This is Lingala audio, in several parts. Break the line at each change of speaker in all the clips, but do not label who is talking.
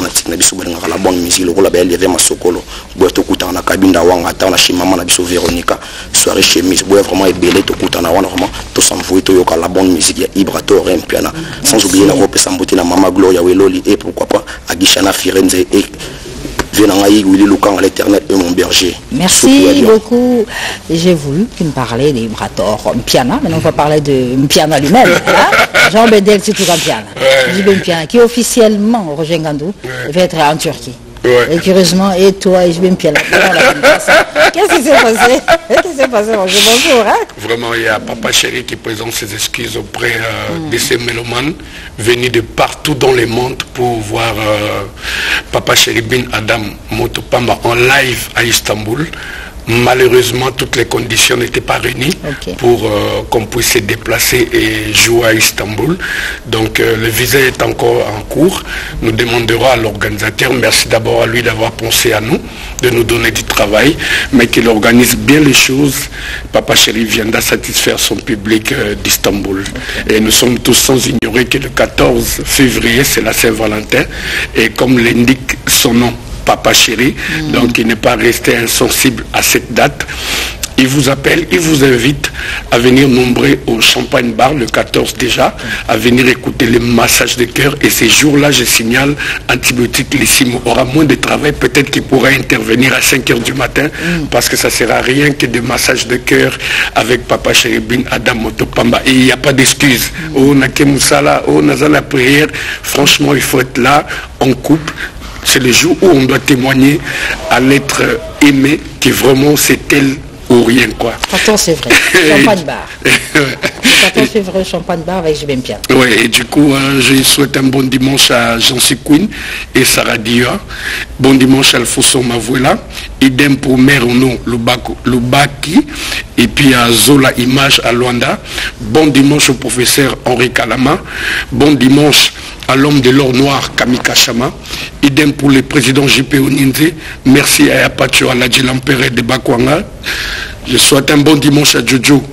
fanatique na biso bolinga la bonne musique le rôle belle lever masokolo boy to kutana kabinda wanga ta na chimama na biso Véronica soirée chemise boy vraiment ebelé to kutana wana vraiment to s'envoyer to yoka la bonne musique ya Ibrato Rempiana sans oublier la rope sambuti na Mama Gloria Weloli et pourquoi pas Agishana Firenze et Venangaï Willy Lukan à l'éternel et mon berger.
Merci beaucoup. J'ai voulu qu'il me parlait d'Ibrator Mpiana. Maintenant, on va parler de Mpiana lui-même. Hein? Jean Bedel, c'est tout un piano. Mpiana, qui officiellement, Roger Ngandou, va être en Turquie. Ouais. Et curieusement, et toi, et je vais me pialer. Qu'est-ce qui s'est passé? Qu'est-ce qui s'est passé? Bonjour, hein?
Vraiment, il y a Papa Chéri qui présente ses excuses auprès de ces mélomanes venus de partout dans le monde pour voir Papa Chéri Bin Adam Motopamba en live à Istanbul. Malheureusement, toutes les conditions n'étaient pas réunies pour qu'on puisse se déplacer et jouer à Istanbul. Donc le visa est encore en cours. Nous demanderons à l'organisateur, merci d'abord à lui d'avoir pensé à nous, de nous donner du travail, mais qu'il organise bien les choses. Papa Chéri viendra satisfaire son public d'Istanbul. Et nous sommes tous sans ignorer que le 14 février, c'est la Saint-Valentin. Et comme l'indique son nom, Papa Chéri, donc il n'est pas resté insensible à cette date. Il vous appelle, il vous invite à venir nombreux au Champagne Bar le 14 déjà, à venir écouter les massages de cœur. Et ces jours-là, je signale, Antibiotique Lissimo aura moins de travail, peut-être qu'il pourra intervenir à 5 h du matin, parce que ça ne sera rien que des massages de cœur avec Papa Chéri Bin Adam Motopamba. Et il n'y a pas d'excuses. Oh, Nakemoussala, oh, Nazala prière. Franchement, il faut être là, en couple. C'est le jour où on doit témoigner à l'être aimé que vraiment c'est elle ou rien quoi.
Pourtant c'est vrai. Champagne bar. Le 14 février, Champagne bar avec Jibem Pian.
Oui, et du coup, je souhaite un bon dimanche à Jancy Queen et Sarah Dia. Bon dimanche à Alfonso Mavuela. Idem pour Mère Ono Lubaki. Et puis à Zola Image à Luanda. Bon dimanche au professeur Henri Kalama. Bon dimanche à l'homme de l'or noir Kamika Chama. Idem pour le président JP Oninze. Merci à Apacho Aladji l'empereur de Bakwanga. Je souhaite un bon dimanche à Jojo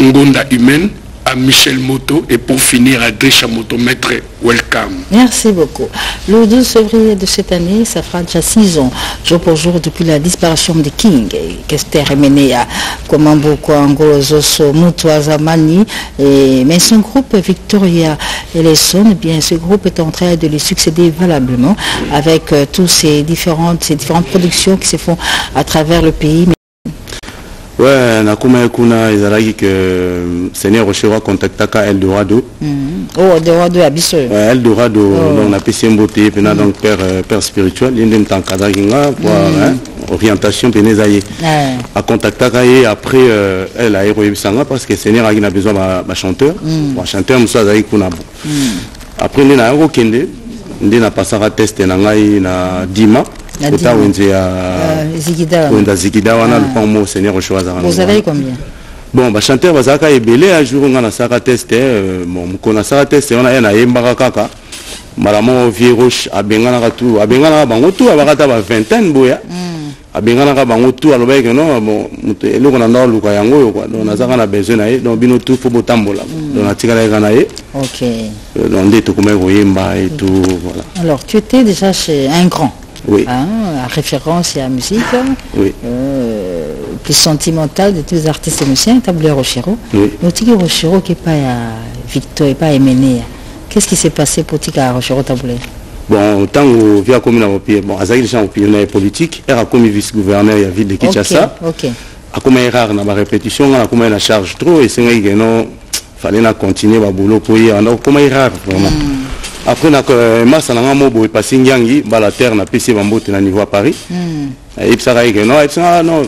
Ngonda Humaine, à Michel Moto et pour finir à Drisha Moto, maître, welcome.
Merci beaucoup. Le 12 février de cette année, ça fera déjà 6 ans, jour pour jour, depuis la disparition de King, Kester Emenea, Komambo, Kwango, Zoso, Mutuaza, Mani, mais son groupe Victoria et les Sons, bien ce groupe est en train de les succéder valablement avec tous ces différentes productions qui se font à travers le pays.
Ouais, nakuma kuna izalaki que Seigneur Rochero contactaka Eldorado.
Oh, Eldorado abisso.
Ouais, Eldorado donc na pesi mbote pena donc père spirituel indem tankada kinga pour orientation penezaye. A contactaka et après elle a héroïne sanga parce que Seigneur a besoin de chanteur. Bon chanteur musa zali kuna. Après ndena ngo kende ndena pasaka test na ngai na Dima. Zikida wana le pomo Seigneur Rochero.
Vous avez combien?
Bon, bah chanteur bazaka ebele un jour on a saka test bon mukona saka test on a na yembaka kaka malamo vieux roche abengana abengana bango tout abakata ba vingtaine boya abengana ka bango tout aloba que non bon eloko na ndo luka yango yo quoi donc nazaka na besoin na ye donc bino tout faut botambola donc atikala kana ye.
OK.
Donc ndé to comme yemba et tout voilà.
Alors tu étais déjà chez un grand.
Oui.
À référence et à la musique,
oui.
Plus sentimentale de tous les artistes musiciens, Tableur Rochero.
Oui.
Mais Tika Rochero qui n'est pas Victor et pas Emené. Qu'est-ce qui s'est passé pour Tika Rochero Tableur?
Bon, tant que via comme on a bon, Azali gens opinion politique, elle a comme vice-gouverneur de la ville de Kinshasa.
OK.
A comme erreur dans la répétition, on a comme la charge trop et c'est vrai que non, fallait na continuer à boulot pour y en comme erreur vraiment. Après na massa na mobo passé ngangi ba la terre na PC bambote na niveau à Paris. Et ça raïque non, et ça non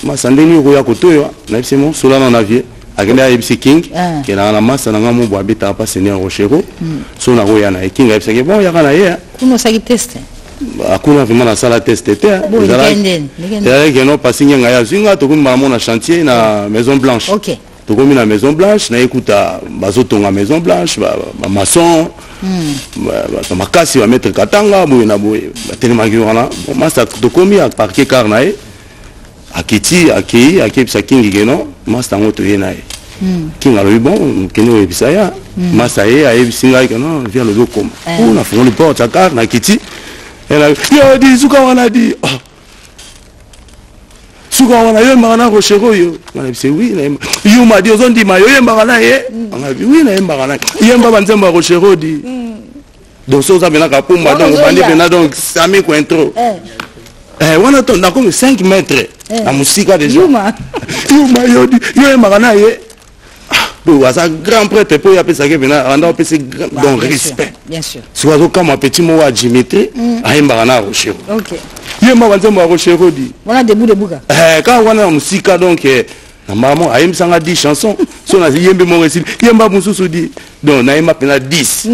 massa ndeni ko ya kotoyo na c'est mon sola na navire. Agenda MC King qui na na massa na mobo abita pa Seigneur Rochero. So na roya na King et ça que bon ya kana ye.
Comment ça qui teste?
Akuna vraiment na sala test était. C'est que non passé nganga ya zinga to kun mama na chantier na Maison Blanche.
OK.
To comme la Maison Blanche na écouta bazoto na Maison Blanche ba maçon makasi va mettre katanga boye na boye tellement que voilà masa to komi a parquer car na e akiti akei sa King geno masa ngoto ye na e King alo bon keno e bisaya masa e a e bisinga que non vient le loko on a fait le porte car na kiti yo di suka wana di suka wana yo mbaka na rochero yo c'est oui yo m'a dit ozondi ma yo mbaka na ye oui na mbaka na yemba banzemba rochero di donc ça ça bena kapumba donc bandi bena donc sami ko intro wana to na comme 5 mètres na musika déjà yo ma yo di yo mbaka na ye ça grand prêtre pour y appeler ça que bena anda appeler donc respect
bien sûr
soit comme un petit mot à Dimitri à mbaka na rochero
OK
yemba banzemba rochero di
voilà debout
quand on a musika donc normalement aime sanga 10 chansons so na yembe mon récit yemba mususu di donc na yemba pena 10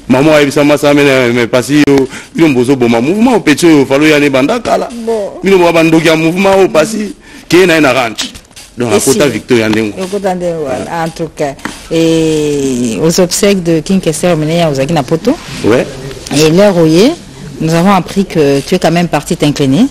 maman aime sama ça mais parce yo mbozo bon mouvement petit yo falo ya ne banda kala mino mo bandoki ya mouvement au passé qui na ranch donc à côté Victoria Ndengo
en tout cas et aux obsèques de King Kester Meneya aux Akina Poto
ouais
et leur oyer nous avons appris que tu es quand même parti t'incliner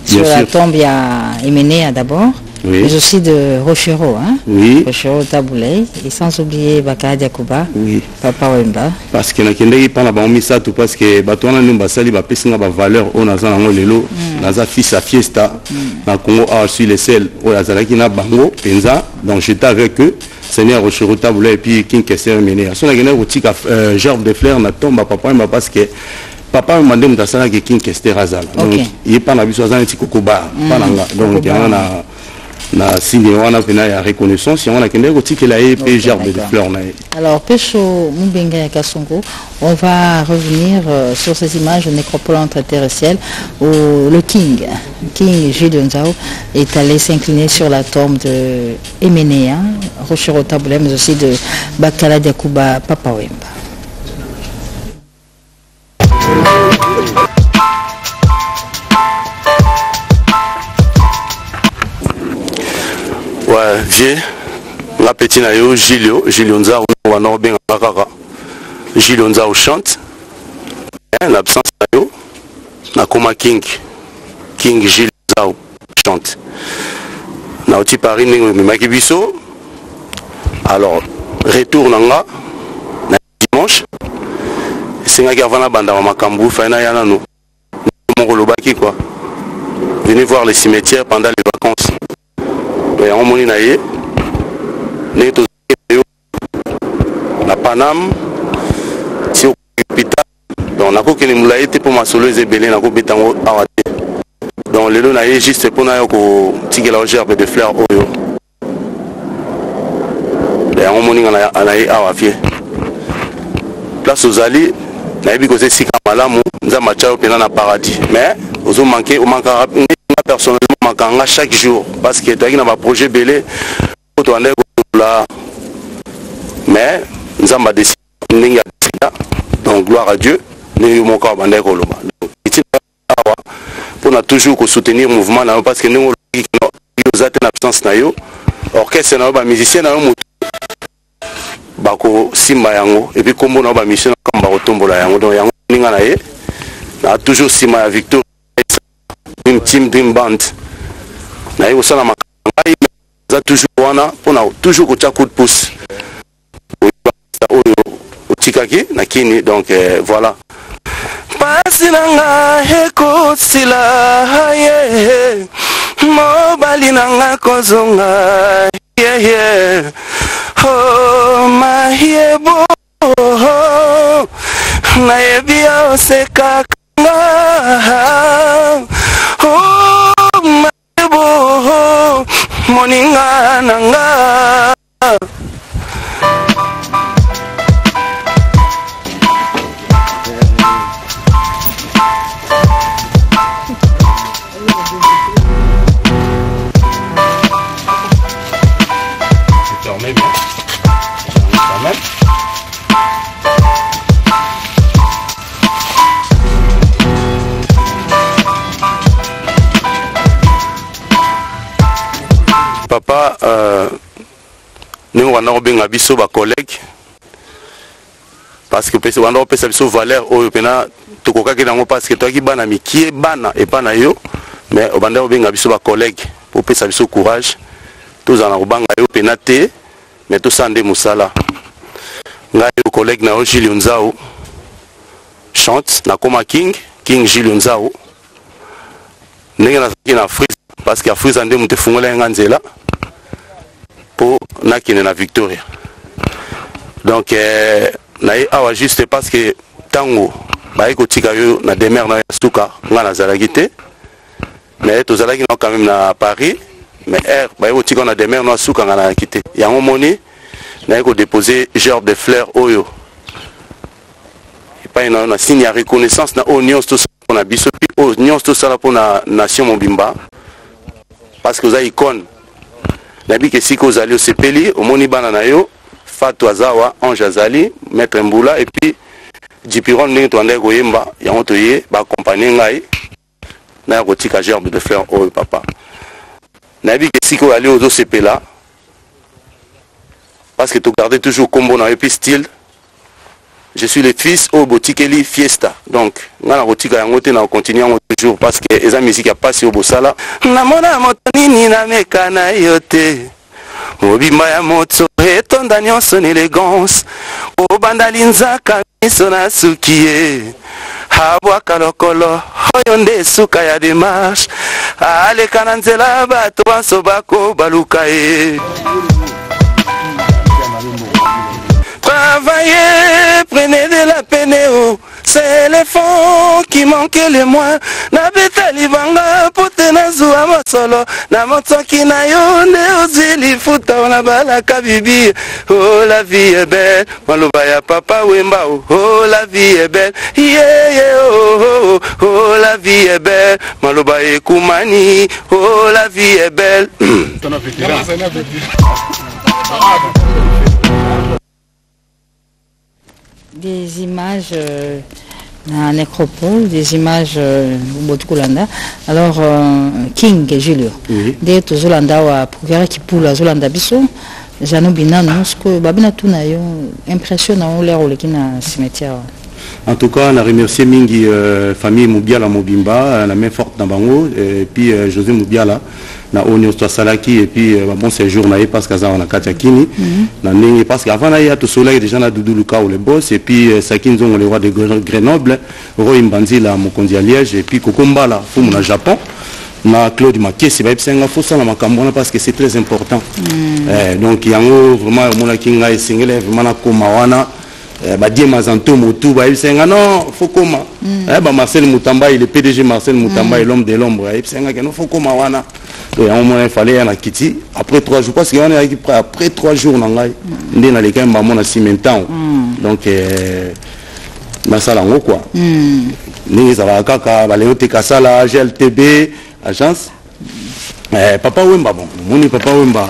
sur la tombe à Emenea d'abord, mais aussi de Rochero, hein?
Oui.
Rochero Taboulay, et sans oublier Bakara Diakouba,
oui.
Papa Wemba.
Parce que na kende pas na ba misa tout parce que batona numba sali ba pesinga ba valeur on a za lelo naza fils à fiesta na Congo a sur les sel o azalaki na bango penza donc j'étais avec eux Seigneur Rochero Taboulay et puis King Kester Emenea. So na kende rotika gerbe de fleurs na tombe Papa Wemba parce que papa m'a demandé de faire King Kester Azala. Donc il pas na biso azana ti kokoba pas nanga. Donc il y a na signe wana pena ya reconnaissance on a kende rotika la EP gerbe de fleurs na.
Alors Pécho Mbenga ya Kasongo, on va revenir sur ces images de nécropole extraterrestre où le King Jules Nzao est allé s'incliner sur la tombe de Emenea, Rochero Taboulay, mais aussi de Bakala Diakouba Papa Wemba.
Ouais, j'ai la petite naïo Gilio Nzao ou un orbe en kaka. Gilio Nzao chante. L'absence naïo na koma King Gilio Nzao chante. Na oti Paris ni makibiso. Alors retour nanga na dimanche. Singa Gavana Banda Makambu Faina Yanano. Mongolobaki quoi. Venez voir les cimetières pendant les vacances. Et en Moninaye, la Paname, si au hôpital, donc on a qu'au Moulaye pour ma solo et belé, on a qu'au bétango arrêté. Donc le lot naïe juste pour naïe qu'au tigre la gerbe de fleurs oyo. Et en Moninaye naïe arrêté. Place aux alliés. Naïbi que c'est si kamalamu, nous avons matché au paradis. Mais aux hommes manqués, au manque personnellement manquant chaque jour parce que tu as un projet belé mais nous avons décidé donc gloire à Dieu nous mon corps pour toujours soutenir le mouvement parce que nous avons absence orchestre na musicien bako simba yango et puis comme on a mission comme barotombola yango donc yango ninga na ye na toujours sima ya Victor Dream Team Dream Band na ye osala makangai za toujours wana pona toujours ko coup de pouce oyo otikaki na kini donc voilà pasi nanga eko sila ye mobali nanga kozonga yeah oh my yebo na yebia oseka oh my yebo moninga nanga papa nous on a bien biso ba collègue parce que pesa on pesa biso valeur oyo pena to koka ke nango parce que toi ki bana mikie bana et pas na yo mais on banda bien biso ba collègue pour pesa biso courage tous en robanga yo pena te mais tout ça ndé musala ngai collègue na Gilio Nzao chante na koma King King Julio Nzao ndenge nazalaki na Frise parce que Frise ande moto efungola yanga nzela po nakende na Victoria. Donc naye awa juste parce que tango baye kotika yo na demeure na suka nga nazalaki te, mais tozalaki na quand même na Paris, mais baye kotika na demeure na suka nga na quitté yango moni naye ko déposer genre de fleurs oyo pas une signe de reconnaissance na union tout ça pour na biso union tout ça pour na nation mobimba parce que vous avez icône na bi que si ko zali au sepeli au moni bana na yo Fatou Azawa Ange Azali maître Mbula et puis Jipiron ndenge to ande koyemba yango to ye ba accompagner ngai na ko tika gerbe de fleurs au papa na bi que si ko ali au sepela parce que tu gardes toujours combo na et puis style. Je suis le fils au Botikeli Fiesta. Donc, on continue toujours parce que les musique a passé au Bossala. Namona motoni na mekana yote. Obimba ya moto etonda nyonso na élégance. Obanda linzaka miso na sukie. Habwaka lokolo oyo nde suka ya démarche. Aleka na nzela bato banso bako baluka ye. Travaillez, prenez de la peine, oh. C'est les fonds qui manquent les moins. Na beta libanga pote na zuwa masolo. Na motoki na yo ne ozili futa na balaka bibi. Oh la vie est belle, maloba ya papa wemba. Oh la vie est belle, yeah yeah oh oh oh la vie est belle, maloba ekumani. Oh la vie est belle.
Des images na nécropole, des images Botukulanda. Alors King Julio, de Tozolanda wa Pukera Kipula Zolanda biso, Jano Binano, ce que babina tuna yo impressionnant l'air au lekina cimetière.
En tout cas, on a remercié Mingi famille Moubiala Mobimba, la main forte dans Bango, et puis José Moubiala, na Onyo Salaki, et puis bon séjour na parce que ça on a Katiakini, parce qu'avant il y a tout soleil déjà na Doudou Luka ou les boss, et puis Sakinzon le roi de Grenoble, Roy Mbanzi la Mokondi à Liège, et puis Kokombala, Fumu na Japon. Na Claude Makesi ba epsenga fosa na makambo parce que c'est très important. Donc yango vraiment mona kinga esingele vraiment na koma wana Badie Mazanto Moutou, il s'est non, faut comment Marcel Moutamba, il est PDG Marcel Moutamba, et l'homme de l'ombre. Il s'est dit non, faut comment wana. Et à un moment il fallait un Kitty. Après 3 jours, parce qu'on est après 3 jours, on a les gars on a 6 temps. Donc, dans ça là quoi. Ni ça va kaka, Valéo Tekasala, GLTB, agence. Papa Wemba bon, mon papa Wemba.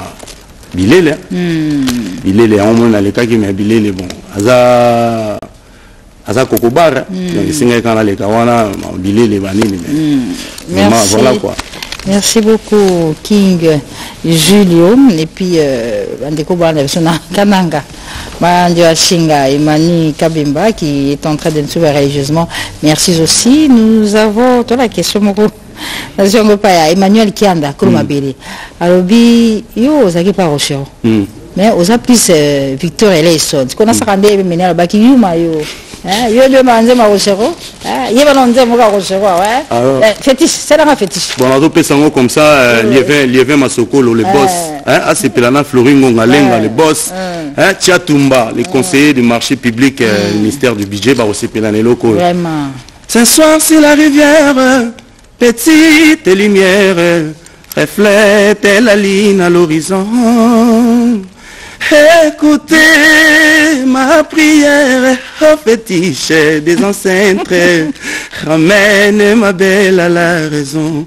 Bilele bilele on mona le cas qui m'a bilele bon aza kokobara donc singa kana le kawana bilele banini
merci
voilà quoi.
Merci beaucoup King Julio et puis andeko bana sona kananga Bandio Ashinga Emani Kabimba qui est en train de nous suivre religieusement. Merci aussi. Nous avons toute la question Emmanuel Kianda Kolomabeli. Alors yo zaki pa rochero. Mais aux plus Victor Eleison. Ce qu'on a sarandé mener le baki yuma yo. Yo le manze ma rochero. Yeba nonze mo ka rochero ouais. Fétiche, c'est la fétiche.
Bon on peut sango comme ça Lievin Masokolo le boss. Ah c'est Pelana Floringo Ngalenga le boss. Tchatumba, les conseillers du marché public ministère du budget ba aussi Pelana loko.
Vraiment.
Ce soir sur la rivière petite lumière reflète la ligne à l'horizon. Écoutez ma prière, oh fétiche des ancêtres, ramène ma belle à la raison.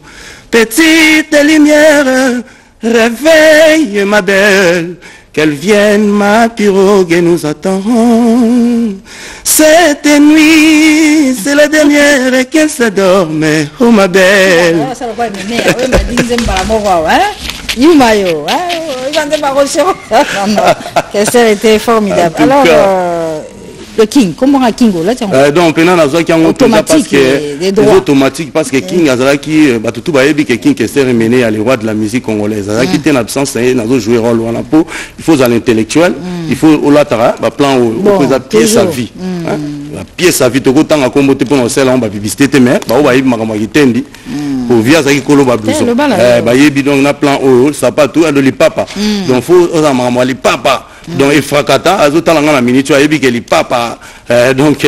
Petite lumière, réveille ma belle, qu'elle vienne, ma pirogue nous attend. Cette nuit, c'est la dernière qu'elle s'adorme, oh ma belle.
Ça était formidable. Alors, le King, comment un King là
donc pendant la zone qui a
automatique
les automatiques parce que King azala qui tout baebi que King est mené à les rois de la musique congolaise azala qui était en absence n'a joué rôle wana po il faut à l'intellectuel il faut au latara ba plan au pièce à vie la pièce à vie to kotanga kombo te pour celle on va visiter mais ba ba yebi makama kitendi pour via ça qui kolo ba blouson ba yebi donc na plan au sapato ado li papa donc faut oza makama li papa donc il fracata azotala na minute ayebi que li papa donc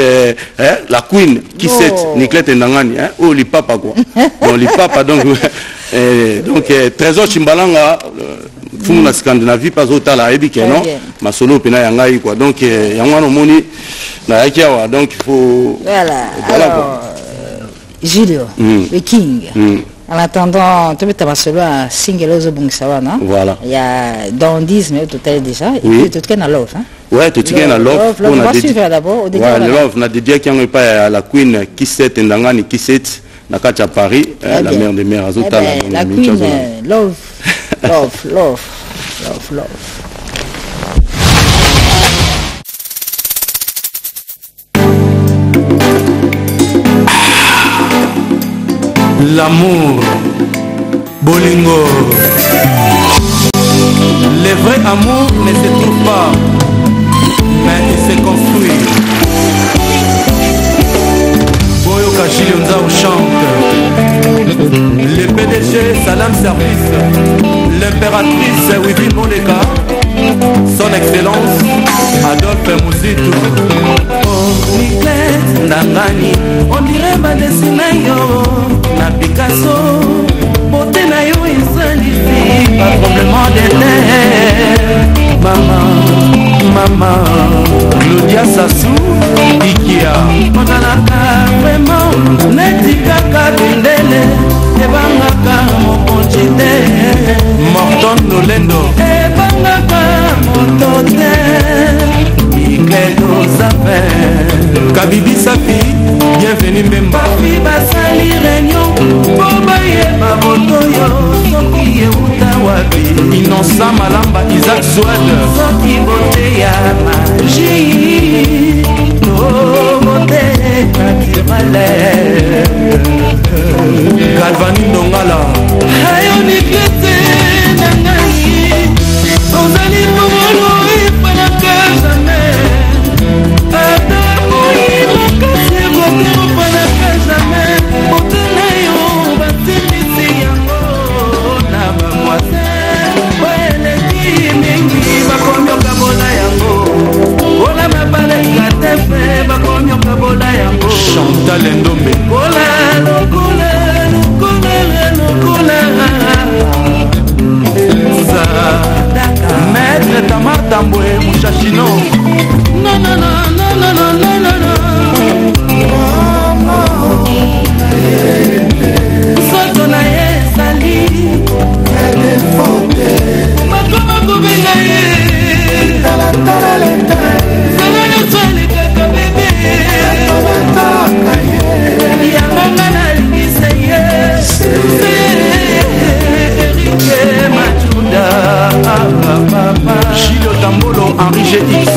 la queen qui set Niclette Ndangani oh li papa quoi donc li papa donc donc trésor Chimbalanga fumu na Scandinavie pas otala ayebi que non ma solo pena yangai quoi donc yango no moni na yakiawa donc il faut
voilà alors Julio le King en attendant, tu peux solo un single aux Bungsawana.
Voilà.
Il y a dans 10 mais au total déjà. Et puis tout est dans Love.
Ouais, tout est dans Love.
On va suivre d'abord.
Ouais, Love, on a dédié qui n'ont pas à la Queen qui s'est Ndangani qui s'est Nakacha Paris, la mère des mères Azota.
La Queen, Love, Love, Love, Love, Love.
L'amour, Bolingo. Le vrai amour ne se trouve pas, mais il se construit. Boyo Kachili Onzao chante. Le PDG Salam Service, l'impératrice Wivi Moleka, son excellence Adolphe Mouzitou. Oh, Niclette Ndangani, on dirait ma dessinée na Picasso, beauté na yo insolifi, pas complètement de terre. Maman, Claudia Sassou, Ikia, on a la vraiment, netikaka bindele, ebangaka mokonchite, Morton Nolendo, ebangaka motote, Niclette aux affaires, Kabibi Safi, bienvenue Mbemba. Papi basali réunion, bobaye babotoyo, soki euta wapi. Innocent Malamba, Isaac Zouad. Soki bote ya magie, oh bote naturelle. Galvani Ndongala. Ayo Niclette Ndangani, ozali momolo ipalaka jamais. Chantal Ndombe Maître Tamar Tamboué Mouchachino. Non, non, non, non, non, non, non, non, non. Soto na ye sali Makoma kubenga ye Talatala lenta Sala nyosali kaka bebe Yamanga na lingise ye Erike Machuda Chilo Tambolo Henri GX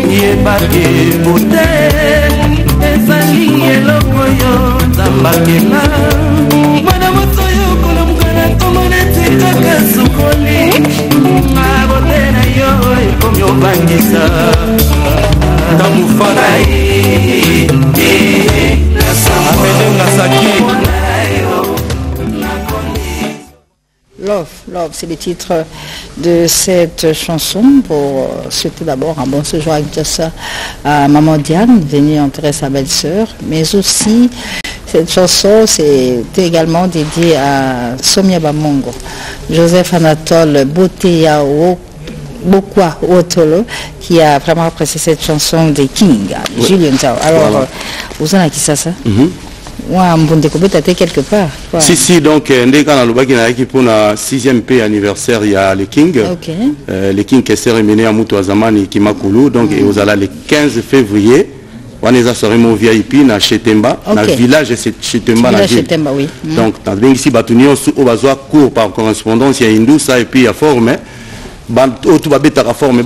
Yebake bote Ezali eloko yo Zambakela Mwana motoyo kolomukana komoneti kaka sukoli Mabote na yo ekomi obangisa Tamufana Amede Ngasaki
Love, Love, c'est le titre de cette chanson pour surtout d'abord un bon séjour avec Jassa à Maman Diane, venue enterrer sa belle-sœur, mais aussi cette chanson c'était également dédiée à Somia Bamongo, Joseph Anatole Boteya Bokwa Otolo, qui a vraiment apprécié cette chanson des King, Julien Zao. Alors, vous en avez qui ça? Quelque part.
Si, donc, pour la 6e P anniversaire, il y a le King. Le King qui s'est remené à Moutouazamani qui Kimakulu. Donc, et vous allez le 15 février. On est à Sorimo VIP dans Chetemba, dans le village de Chetemba.
Oui.
Donc, dans le ici, on a cours par correspondance, il y a Hindou, ça, et puis il y a forme. Tout va être forme,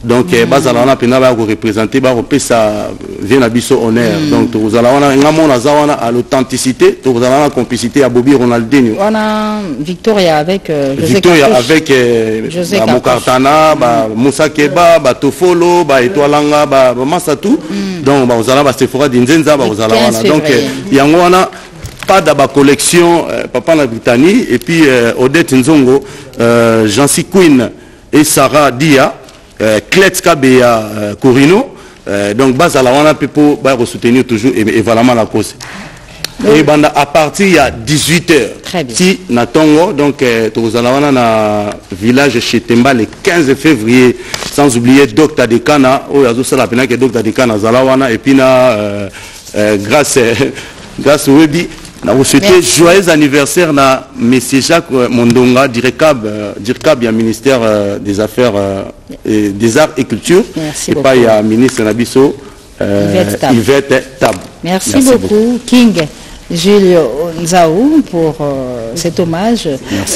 donc bazala wana pena ba représenter ba repesa vient à biso honneur donc tozala wana ngamo na zawana à l'authenticité tozala na complicité à Bobby Ronaldinho
on a Victoria avec
Victoria avec Mokartana ba Moussa Keba ba Tofolo ba Etoilanga ba Masatou donc ba ozala ba Sephora Dinzenza ba ozala wana donc yango wana pas d'aba collection papa na Britannie et puis Odette Nzongo Jancy Queen et Sarah Dia Klets Kabea Corino donc bazala wana pepo ba soutenir toujours et vraiment la cause et banda à partir il y a 18h si na Tongo donc tozala wana na village chez Temba le 15 février sans oublier Dr Dekana o yazo sala pena que Dr Dekana zala wana et puis na grâce Webi na vous souhaiter joyeux anniversaire na monsieur Jacques Mondonga directeur du ministère des affaires des arts et culture et pas il y a ministre Nabiso Yvette Tab.
Merci beaucoup King Julio Nzaou pour cet hommage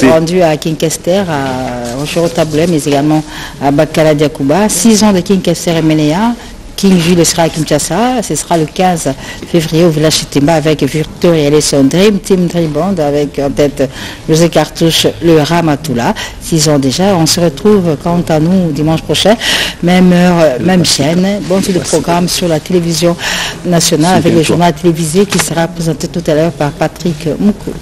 rendu à King Kester, à Rochero Taboulet, mais également à Bakala Diakouba. 6 ans de King Kester et Ménéa. King Jules sera à Kinshasa, ce sera le 15 février au village Chitimba avec Victoria et son Dream Team Dream Band avec en tête José Cartouche, le Ramatoula. 6 ans déjà, on se retrouve quant à nous dimanche prochain, même heure, même chaîne. Bon suite de programme sur la télévision nationale avec le journal télévisé qui sera présenté tout à l'heure par Patrick Moukouli.